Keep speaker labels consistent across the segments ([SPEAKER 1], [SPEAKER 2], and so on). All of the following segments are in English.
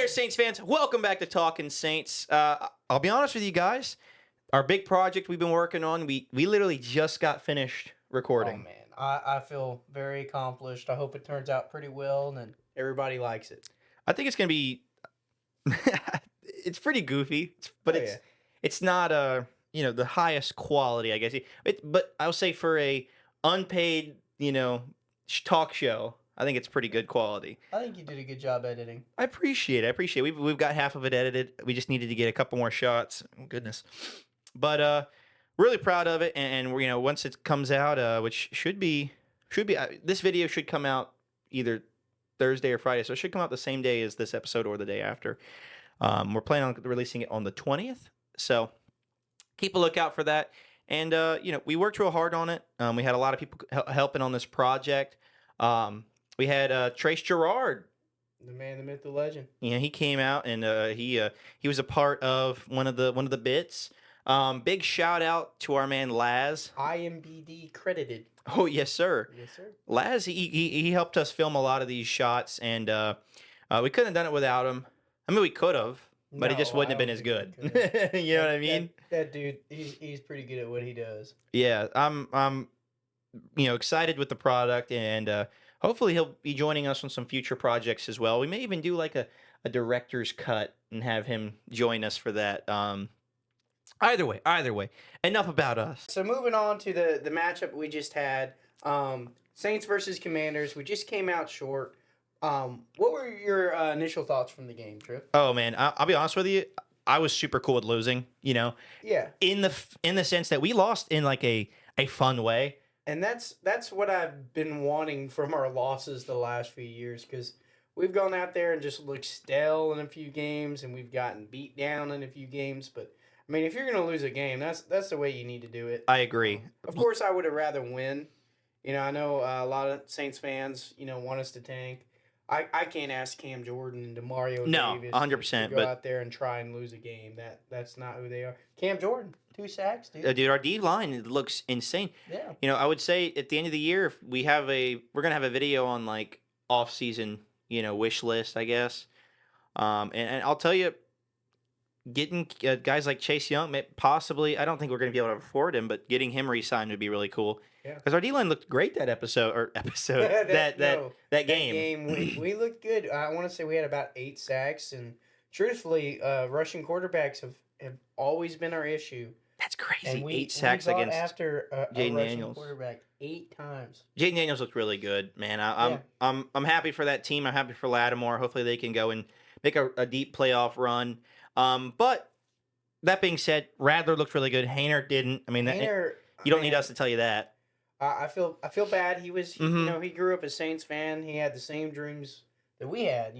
[SPEAKER 1] there, Saints fans. Welcome back to Talking Saints. I'll be honest with you guys. Our big project we've been working on, we literally just got finished
[SPEAKER 2] Oh
[SPEAKER 1] recording.
[SPEAKER 2] man, I feel very accomplished. I hope it turns out pretty well and everybody likes it.
[SPEAKER 1] I think it's gonna be. It's pretty goofy, but
[SPEAKER 2] Oh,
[SPEAKER 1] it's
[SPEAKER 2] yeah.
[SPEAKER 1] it's not the highest quality, I guess. But I'll say for a unpaid talk show, I think it's pretty good quality.
[SPEAKER 2] I think you did a good job editing.
[SPEAKER 1] I appreciate it. I appreciate it. We've got half of it edited. We just needed to get a couple more shots. Oh, goodness. But really proud of it. And once it comes out, which should be this video should come out either Thursday or Friday, so it should come out the same day as this episode or the day after. We're planning on releasing it on the 20th, so keep a lookout for that. And we worked real hard on it. We had a lot of people helping on this project. We had Trace Gerard.
[SPEAKER 2] The man, the myth, the legend.
[SPEAKER 1] He came out and he was a part of one of the bits. Big shout out to our man Laz.
[SPEAKER 2] IMBD credited.
[SPEAKER 1] Oh yes, sir.
[SPEAKER 2] Yes, sir.
[SPEAKER 1] Laz, he helped us film a lot of these shots, and we couldn't have done it without him. I mean, we could have, but it just
[SPEAKER 2] No,
[SPEAKER 1] wouldn't have
[SPEAKER 2] I
[SPEAKER 1] been as
[SPEAKER 2] don't
[SPEAKER 1] good.
[SPEAKER 2] think we could.
[SPEAKER 1] You know what I mean?
[SPEAKER 2] That dude, he's pretty good at what he does.
[SPEAKER 1] Yeah, I'm excited with the product, and hopefully he'll be joining us on some future projects as well. We may even do like a director's cut and have him join us for that. Either way, enough about us.
[SPEAKER 2] So moving on to the matchup we just had, Saints versus Commanders. We just came out short. What were your initial thoughts from the game, Trip?
[SPEAKER 1] Oh man, I'll be honest with you. I was super cool with losing.
[SPEAKER 2] Yeah,
[SPEAKER 1] In the sense that we lost in like a fun way.
[SPEAKER 2] and that's what I've been wanting from our losses the last few years, because we've gone out there and just looked stale in a few games, and we've gotten beat down in a few games. But I mean, if you're gonna lose a game, that's the way you need to do it.
[SPEAKER 1] I agree.
[SPEAKER 2] Of course, I would have rather win. I know a lot of Saints fans, want us to tank. I can't ask Cam Jordan and Demario
[SPEAKER 1] No,
[SPEAKER 2] Davis
[SPEAKER 1] 100%,
[SPEAKER 2] to go
[SPEAKER 1] but-
[SPEAKER 2] out there and try and lose a game. That's not who they are. Cam Jordan, 2 sacks, dude.
[SPEAKER 1] Dude, our D line looks insane.
[SPEAKER 2] Yeah.
[SPEAKER 1] I would say at the end of the year, if we're gonna have a video on like off season, wish list, I guess. And I'll tell you, getting guys like Chase Young, possibly, I don't think we're gonna be able to afford him, but getting him re-signed would be really cool.
[SPEAKER 2] Yeah.
[SPEAKER 1] Because our D line looked great that episode that
[SPEAKER 2] No,
[SPEAKER 1] that game.
[SPEAKER 2] we looked good. I want to say we had about 8 sacks, and truthfully, rushing quarterbacks have always been our issue.
[SPEAKER 1] That's crazy.
[SPEAKER 2] And we
[SPEAKER 1] 8 sacks
[SPEAKER 2] got
[SPEAKER 1] against
[SPEAKER 2] after a
[SPEAKER 1] Jaden
[SPEAKER 2] rushing
[SPEAKER 1] Daniels.
[SPEAKER 2] quarterback 8 times.
[SPEAKER 1] Jaden Daniels looked really good, man.
[SPEAKER 2] Yeah.
[SPEAKER 1] I'm happy for that team. I'm happy for Lattimore. Hopefully they can go and make a deep playoff run. But that being said, Radler looked really good. Hayner didn't. I mean,
[SPEAKER 2] Hayner,
[SPEAKER 1] you don't need us to tell you that.
[SPEAKER 2] I feel bad. He was,
[SPEAKER 1] Mhm.
[SPEAKER 2] he grew up a Saints fan. He had the same dreams that we had.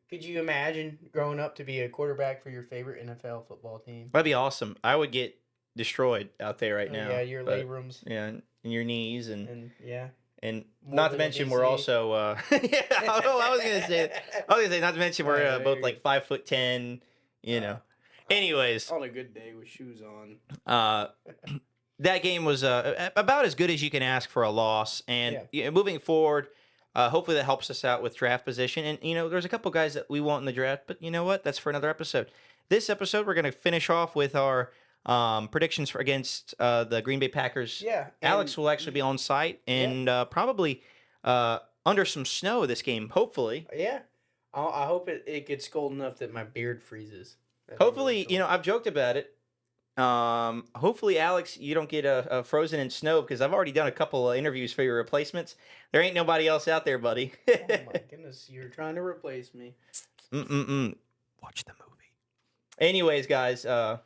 [SPEAKER 2] Could you imagine growing up to be a quarterback for your favorite NFL football team?
[SPEAKER 1] That'd be awesome. I would get destroyed out there right now.
[SPEAKER 2] Yeah, your
[SPEAKER 1] but-
[SPEAKER 2] labrums
[SPEAKER 1] Yeah, and your knees
[SPEAKER 2] and yeah.
[SPEAKER 1] and
[SPEAKER 2] More
[SPEAKER 1] not to
[SPEAKER 2] than
[SPEAKER 1] mention
[SPEAKER 2] DC.
[SPEAKER 1] we're also yeah. I was gonna say not to mention we're
[SPEAKER 2] Yeah,
[SPEAKER 1] both
[SPEAKER 2] there
[SPEAKER 1] like 5'10". Anyways,
[SPEAKER 2] On a good day with shoes on.
[SPEAKER 1] that game was about as good as you can ask for a loss. And moving forward, hopefully that helps us out with draft position. And there's a couple guys that we want in the draft, but you know what? That's for another episode. This episode, we're gonna finish off with our predictions for against the Green Bay Packers.
[SPEAKER 2] Yeah.
[SPEAKER 1] Alex will actually be on site and probably under some snow this game. Hopefully.
[SPEAKER 2] Yeah. I hope it gets cold enough that my beard freezes. That'd be
[SPEAKER 1] Hopefully,
[SPEAKER 2] really cool.
[SPEAKER 1] I've joked about it. Hopefully, Alex, you don't get a frozen in snow, because I've already done a couple of interviews for your replacements. There ain't nobody else out there, buddy.
[SPEAKER 2] Oh my goodness, you're trying to replace me.
[SPEAKER 1] Watch the movie. Anyways, guys,
[SPEAKER 2] But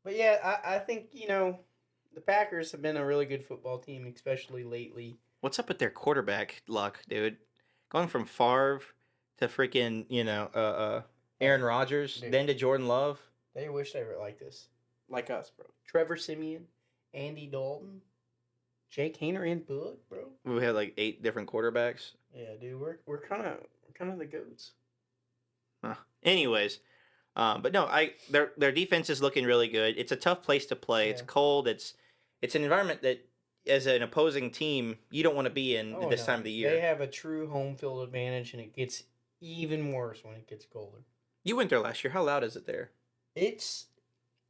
[SPEAKER 2] yeah, I think, the Packers have been a really good football team, especially lately.
[SPEAKER 1] what's up with their quarterback luck, dude? Going from Favre to freaking, Aaron Rodgers,
[SPEAKER 2] Dude.
[SPEAKER 1] then to Jordan Love.
[SPEAKER 2] They wish they were like this. Like us, bro. Trevor Simeon, Andy Dalton, Jake Hayner, and Bud, bro.
[SPEAKER 1] We had like 8 different quarterbacks.
[SPEAKER 2] Yeah, dude, we're kind of the goats.
[SPEAKER 1] Anyways, but no, their defense is looking really good. It's a tough place to play. It's
[SPEAKER 2] Yeah.
[SPEAKER 1] cold. It's an environment that, as an opposing team, you don't want to be in this
[SPEAKER 2] no.
[SPEAKER 1] time of the year.
[SPEAKER 2] They have a true home field advantage, and it gets even worse when it gets colder.
[SPEAKER 1] You went there last year. How loud is it there?
[SPEAKER 2] It's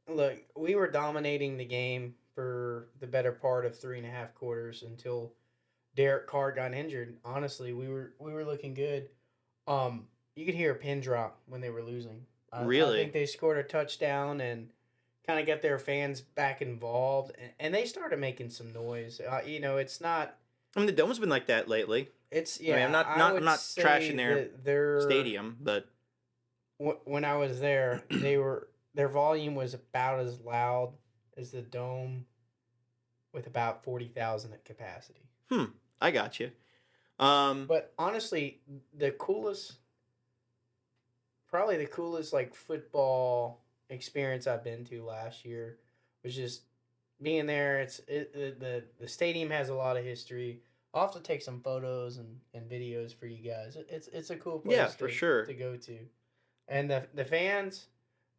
[SPEAKER 2] look, we were dominating the game for the better part of 3.5 quarters until Derek Carr got injured. Honestly, we were looking good. You could hear a pin drop when they were losing. I
[SPEAKER 1] Really?
[SPEAKER 2] think they scored a touchdown and kind of get their fans back involved, and they started making some noise. It's not.
[SPEAKER 1] I mean, the dome's been like that lately.
[SPEAKER 2] It's
[SPEAKER 1] I mean,
[SPEAKER 2] yeah.
[SPEAKER 1] I'm
[SPEAKER 2] would
[SPEAKER 1] not
[SPEAKER 2] say
[SPEAKER 1] trashing their
[SPEAKER 2] that their
[SPEAKER 1] stadium, but
[SPEAKER 2] when I was there, their volume was about as loud as the dome, with about 40,000 at capacity.
[SPEAKER 1] I got you.
[SPEAKER 2] But honestly, the coolest, probably the coolest like football experience I've been to last year was just being there. The stadium has a lot of history. I'll have to take some photos and videos for you guys. It's a cool place
[SPEAKER 1] Yeah, for sure.
[SPEAKER 2] to go to, and the fans,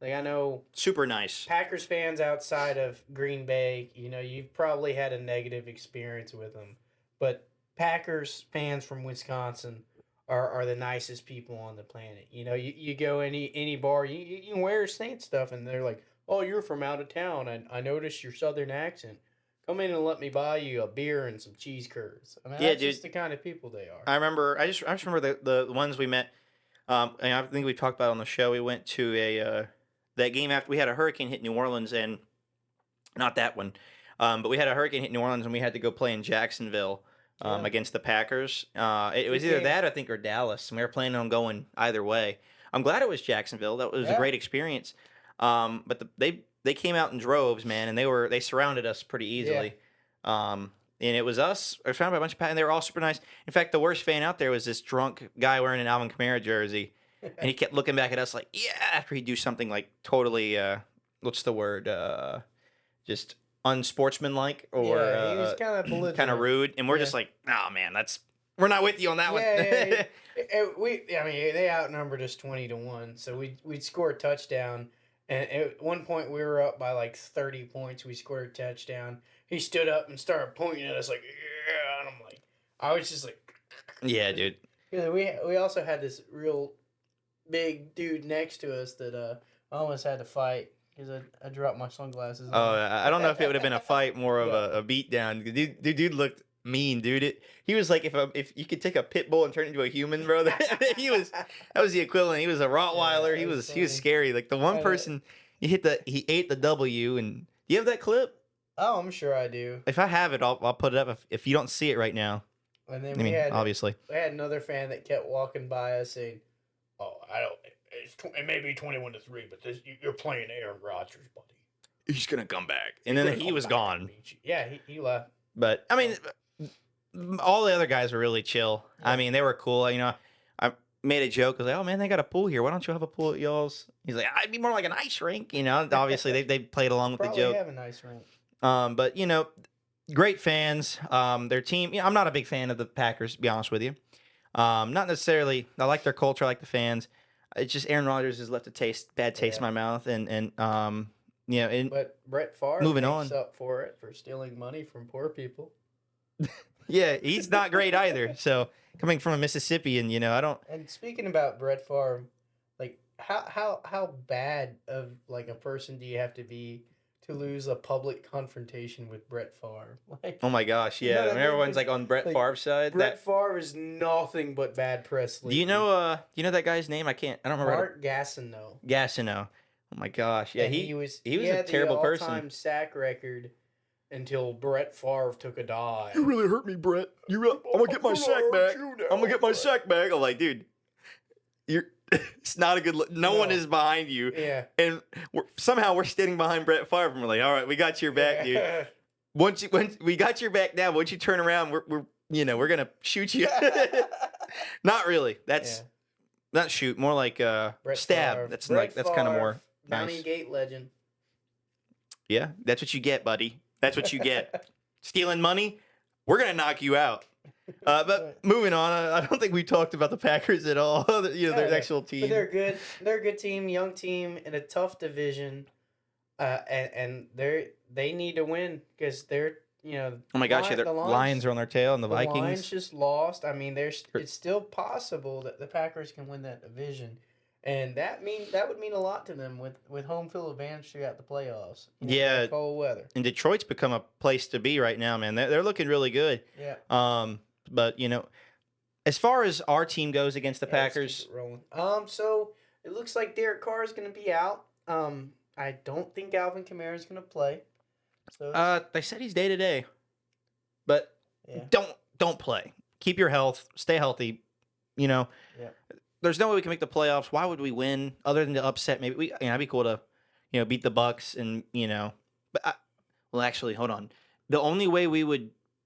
[SPEAKER 2] like I know
[SPEAKER 1] Super nice.
[SPEAKER 2] Packers fans outside of Green Bay, you've probably had a negative experience with them, but Packers fans from Wisconsin are the nicest people on the planet. You go any bar, you can wear Saint stuff, and they're like, "Oh, you're from out of town. I noticed your southern accent. Come in and let me buy you a beer and some cheese curds." I mean,
[SPEAKER 1] Yeah,
[SPEAKER 2] that's
[SPEAKER 1] dude.
[SPEAKER 2] just the kind of people they are.
[SPEAKER 1] I remember. I just remember the ones we met. And I think we talked about it on the show. We went to a that game after we had a hurricane hit New Orleans, and not that one, but we had a hurricane hit New Orleans, and we had to go play in Jacksonville
[SPEAKER 2] Yeah.
[SPEAKER 1] against the Packers. It was
[SPEAKER 2] Good
[SPEAKER 1] either
[SPEAKER 2] game.
[SPEAKER 1] that, I think, or Dallas. And we were planning on going either way. I'm glad it was Jacksonville. That was a
[SPEAKER 2] Yeah.
[SPEAKER 1] great experience. But they came out in droves, man, and they surrounded us pretty easily. And it was us. I was surrounded by a bunch of and they were all super nice. In fact, the worst fan out there was this drunk guy wearing an Alvin Kamara jersey, and he kept looking back at us like, "Yeah," after he'd do something like totally, what's the word, just unsportsmanlike or
[SPEAKER 2] yeah, he was kind of belligerent.
[SPEAKER 1] kind of rude, and we're
[SPEAKER 2] Yeah.
[SPEAKER 1] just like, "Oh man, we're not with you on that one."
[SPEAKER 2] Yeah. I mean, they outnumbered us 20-1, so we'd score a touchdown, and at one point we were up by like 30 points. We scored a touchdown. He stood up and started pointing at us like, "Yeah," and I'm like, I was just like,
[SPEAKER 1] Yeah, dude.
[SPEAKER 2] yeah, we also had this real big dude next to us that I almost had to fight because I dropped my sunglasses.
[SPEAKER 1] Oh, I don't know if it would have been a fight, more of
[SPEAKER 2] Yeah.
[SPEAKER 1] a beat down. Dude looked mean, dude. He was like if you could take a pit bull and turn it into a human, bro. That was the equivalent. He was a Rottweiler.
[SPEAKER 2] Yeah,
[SPEAKER 1] he
[SPEAKER 2] that's
[SPEAKER 1] was
[SPEAKER 2] funny.
[SPEAKER 1] scary. Like the one
[SPEAKER 2] I know.
[SPEAKER 1] person he ate the W. And do you have that clip?
[SPEAKER 2] Oh, I'm sure I do.
[SPEAKER 1] If I have it, I'll put it up. If you don't see it right now,
[SPEAKER 2] And then
[SPEAKER 1] I mean,
[SPEAKER 2] we had
[SPEAKER 1] obviously.
[SPEAKER 2] another fan that kept walking by us saying, "Oh, I don't. It may be 21-3, but you're playing Aaron Rodgers, buddy."
[SPEAKER 1] He's gonna come back, and then he was gone.
[SPEAKER 2] Yeah, he left.
[SPEAKER 1] But I mean, all the other guys were really chill. I
[SPEAKER 2] Yeah.
[SPEAKER 1] mean, they were cool. I made a joke. I was like, "Oh man, they got a pool here. Why don't you have a pool at y'all's?" He's like, "I'd be more like an ice rink." Obviously they played along with
[SPEAKER 2] Probably
[SPEAKER 1] the joke.
[SPEAKER 2] have a nice ring.
[SPEAKER 1] But great fans. Their team. I'm not a big fan of the Packers, to be honest with you. Not necessarily. I like their culture. I like the fans. It's just Aaron Rodgers has left a bad taste in
[SPEAKER 2] Yeah.
[SPEAKER 1] my mouth, and
[SPEAKER 2] But Brett Favre
[SPEAKER 1] Moving
[SPEAKER 2] makes
[SPEAKER 1] on.
[SPEAKER 2] up for it for stealing money from poor people.
[SPEAKER 1] yeah, he's not great either. So coming from a Mississippian, I don't.
[SPEAKER 2] And speaking about Brett Favre, like how bad of like a person do you have to be to lose a public confrontation with Brett Favre? Like
[SPEAKER 1] Oh my gosh,
[SPEAKER 2] You know
[SPEAKER 1] yeah.
[SPEAKER 2] what I
[SPEAKER 1] When
[SPEAKER 2] mean?
[SPEAKER 1] everyone's like on Brett
[SPEAKER 2] Like,
[SPEAKER 1] Favre's side.
[SPEAKER 2] Brett Favre is nothing but bad press.
[SPEAKER 1] Do you know that guy's name? I don't remember.
[SPEAKER 2] Mark Gastineau?
[SPEAKER 1] Gastineau. Oh my gosh, yeah.
[SPEAKER 2] And
[SPEAKER 1] He
[SPEAKER 2] was
[SPEAKER 1] a
[SPEAKER 2] had
[SPEAKER 1] terrible
[SPEAKER 2] the
[SPEAKER 1] person.
[SPEAKER 2] all-time sack record until Brett Favre took a dive.
[SPEAKER 1] really hurt me, Brett. I'm gonna get my sack back. I'm gonna get my sack back. I'm like, dude, it's not a good look. No one
[SPEAKER 2] No.
[SPEAKER 1] is behind you.
[SPEAKER 2] Yeah.
[SPEAKER 1] And somehow we're standing behind Brett Favre, and we're like, all right, we got your back, dude. Once we got your back now, once you turn around, we're gonna shoot you. Not really. That's not shoot, more like
[SPEAKER 2] Brett
[SPEAKER 1] stab.
[SPEAKER 2] Favre.
[SPEAKER 1] That's
[SPEAKER 2] Brett
[SPEAKER 1] that's kind of
[SPEAKER 2] Favre,
[SPEAKER 1] more
[SPEAKER 2] Bounty
[SPEAKER 1] nice.
[SPEAKER 2] Gate legend.
[SPEAKER 1] Yeah, that's what you get, buddy. That's what you get. Stealing money, we're gonna knock you out. But moving on, I don't think we talked about the Packers at all. Their
[SPEAKER 2] Yeah,
[SPEAKER 1] actual team.
[SPEAKER 2] But they're good. They're a good team, young team in a tough division, and they need to win because they're
[SPEAKER 1] Oh my gosh, yeah,
[SPEAKER 2] the
[SPEAKER 1] the Lions are on their tail, and the Vikings.
[SPEAKER 2] Lions just lost. I mean, it's still possible that the Packers can win that division, and that would mean a lot to them with home field advantage throughout the playoffs.
[SPEAKER 1] Yeah,
[SPEAKER 2] Cold weather.
[SPEAKER 1] and Detroit's become a place to be right now, man. They're looking really good.
[SPEAKER 2] Yeah.
[SPEAKER 1] But as far as our team goes against the
[SPEAKER 2] Yeah, let's keep
[SPEAKER 1] Packers,
[SPEAKER 2] it rolling. So it looks like Derek Carr is going to be out. I don't think Alvin Kamara is going to play. So
[SPEAKER 1] they said he's day to day, but
[SPEAKER 2] yeah.
[SPEAKER 1] don't play. Keep your health. Stay healthy.
[SPEAKER 2] Yeah.
[SPEAKER 1] There's no way we can make the playoffs. Why would we win other than to upset? Maybe it'd be cool to, beat the Bucks and But actually, hold on. The only way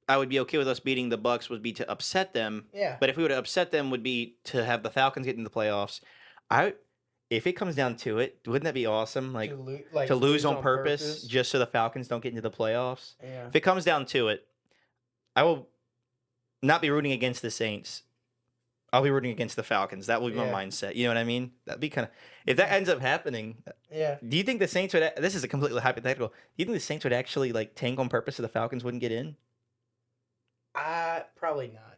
[SPEAKER 1] I would be okay with us beating the Bucks would be to upset them.
[SPEAKER 2] Yeah.
[SPEAKER 1] But if we would have upset them, would be to have the Falcons get into the playoffs. If it comes down to it, wouldn't that be awesome? Like to lose on purpose just so the Falcons don't get into the playoffs.
[SPEAKER 2] Yeah.
[SPEAKER 1] If it comes down to it, I will not be rooting against the Saints. I'll be rooting against the Falcons. That would be my mindset. You know what I mean? That'd be kind of if that ends up happening.
[SPEAKER 2] Yeah.
[SPEAKER 1] Do you think the Saints would? This is a completely hypothetical. Do you think the Saints would actually tank on purpose so the Falcons wouldn't get in?
[SPEAKER 2] Probably not.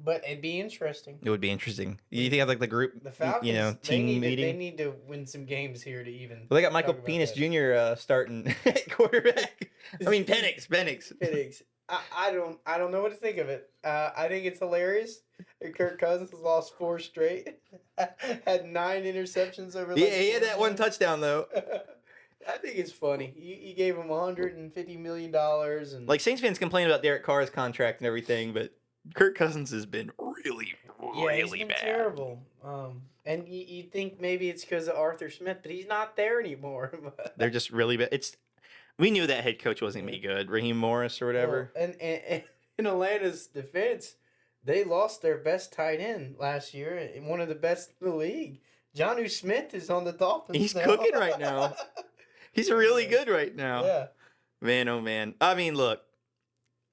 [SPEAKER 2] But it'd be interesting.
[SPEAKER 1] It would be interesting. You think of the group,
[SPEAKER 2] the Falcons,
[SPEAKER 1] team meeting?
[SPEAKER 2] They need to win some games here to even.
[SPEAKER 1] Well, they got Michael Penix Jr. Starting at quarterback. I mean Penix.
[SPEAKER 2] Penix. I don't know what to think of it. I think it's hilarious. Kirk Cousins has lost 4 straight. Had 9 interceptions over.
[SPEAKER 1] Yeah, he had that one touchdown though.
[SPEAKER 2] I think it's funny. You gave him $150 million and
[SPEAKER 1] Saints fans complain about Derek Carr's contract and everything, but Kirk Cousins has been really
[SPEAKER 2] he's been
[SPEAKER 1] bad.
[SPEAKER 2] Terrible. And you think maybe it's because of Arthur Smith, but he's not there anymore.
[SPEAKER 1] They're just really bad. We knew that head coach wasn't gonna be good, Raheem Morris or whatever.
[SPEAKER 2] Well, and in Atlanta's defense, they lost their best tight end last year and one of the best in the league. Jonnu Smith is on the Dolphins.
[SPEAKER 1] He's cooking right now. He's really good right now.
[SPEAKER 2] Yeah.
[SPEAKER 1] Man, oh man. I mean, look,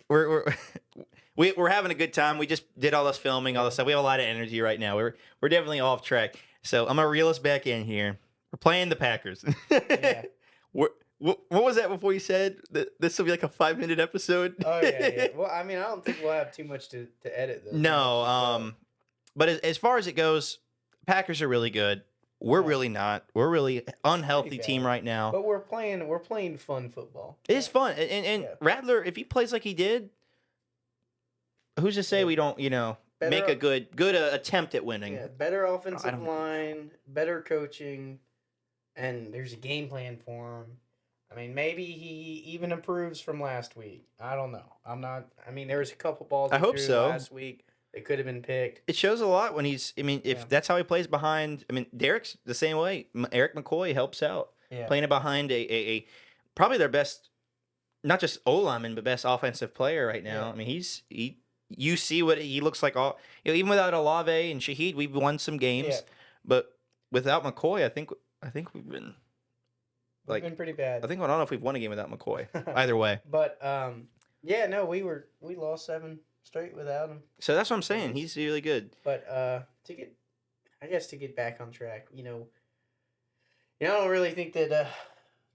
[SPEAKER 1] we're having a good time. We just did all this filming, all this stuff. We have a lot of energy right now. We're definitely off track. So I'm gonna reel us back in here. We're playing the Packers.
[SPEAKER 2] Yeah.
[SPEAKER 1] What was that before you said that this will be like a 5-minute episode?
[SPEAKER 2] Oh yeah. Well, I mean, I don't think we'll have too much to edit though.
[SPEAKER 1] No. But as far as it goes, Packers are really good. We're really not. We're really unhealthy team right now.
[SPEAKER 2] But we're playing fun football.
[SPEAKER 1] It is fun. And Rattler, if he plays like he did, who's to say we don't, make a good attempt at winning?
[SPEAKER 2] Yeah, better offensive line, better coaching, and there's a game plan for him. I mean, maybe he even improves from last week. I don't know. There was a couple balls
[SPEAKER 1] I hope so.
[SPEAKER 2] last week. They could have been picked.
[SPEAKER 1] It shows a lot when if that's how he plays behind. Derek's the same way. Eric McCoy helps out.
[SPEAKER 2] Yeah.
[SPEAKER 1] Playing it behind a probably their best, not just O-lineman, but best offensive player right now.
[SPEAKER 2] Yeah.
[SPEAKER 1] I mean, you see what he looks like. Even without Olave and Shaheed, we've won some games. Yeah. But without McCoy, I think we've been.
[SPEAKER 2] We've been pretty bad.
[SPEAKER 1] I don't know if we've won a game without McCoy. Either way.
[SPEAKER 2] But we lost 7 straight without him.
[SPEAKER 1] So that's what I'm saying. He's really good.
[SPEAKER 2] But to get back on track, I don't really think that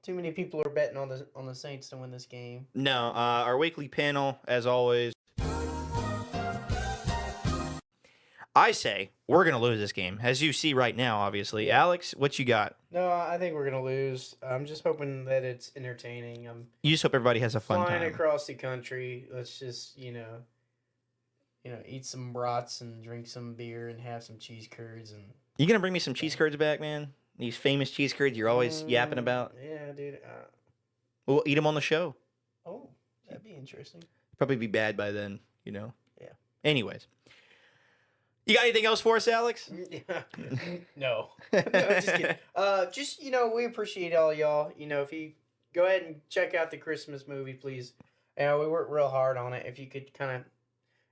[SPEAKER 2] too many people are betting on the Saints to win this game.
[SPEAKER 1] No, our weekly panel, as always. I say we're going to lose this game, as you see right now, obviously.
[SPEAKER 2] Yeah.
[SPEAKER 1] Alex, what you got?
[SPEAKER 2] No, I think we're going to lose. I'm just hoping that it's entertaining.
[SPEAKER 1] You just hope everybody has a fun
[SPEAKER 2] flying
[SPEAKER 1] time.
[SPEAKER 2] Across the country. Let's just, eat some brats and drink some beer and have some cheese curds. And
[SPEAKER 1] You going to bring me some cheese curds back, man? These famous cheese curds you're always yapping about?
[SPEAKER 2] Yeah, dude.
[SPEAKER 1] We'll eat them on the show.
[SPEAKER 2] Oh, that'd be interesting.
[SPEAKER 1] Probably be bad by then,
[SPEAKER 2] Yeah.
[SPEAKER 1] Anyways. You got anything else for us, Alex?
[SPEAKER 2] No. No, just kidding. We appreciate all y'all. If you go ahead and check out the Christmas movie, please. We worked real hard on it. If you could kind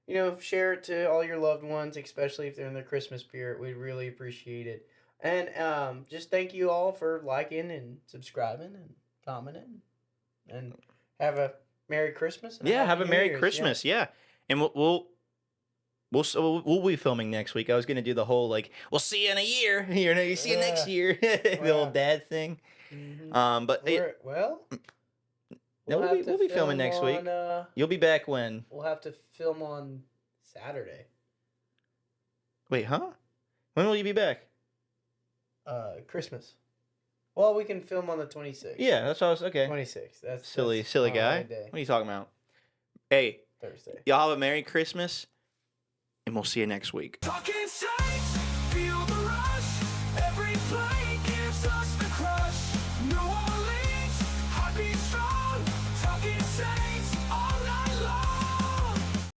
[SPEAKER 2] of, share it to all your loved ones, especially if they're in the Christmas spirit, we'd really appreciate it. And just thank you all for liking and subscribing and commenting. And have a Merry Christmas. And
[SPEAKER 1] have a Merry
[SPEAKER 2] Year's.
[SPEAKER 1] Christmas. Yeah. And we'll be filming next week. I was gonna do the whole we'll see you in a year. You see you next year. The old dad thing.
[SPEAKER 2] Mm-hmm.
[SPEAKER 1] But we'll be filming next week. You'll be back when?
[SPEAKER 2] We'll have to film on Saturday.
[SPEAKER 1] Wait, huh? When will you be back?
[SPEAKER 2] Christmas. Well, we can film on the 26th.
[SPEAKER 1] Yeah, that's what I was okay.
[SPEAKER 2] 26th. That's
[SPEAKER 1] Silly
[SPEAKER 2] my
[SPEAKER 1] guy.
[SPEAKER 2] holiday day.
[SPEAKER 1] What are you talking about? Hey,
[SPEAKER 2] Thursday.
[SPEAKER 1] y'all have a Merry Christmas, and we'll see you next week.
[SPEAKER 3] Talking Saints.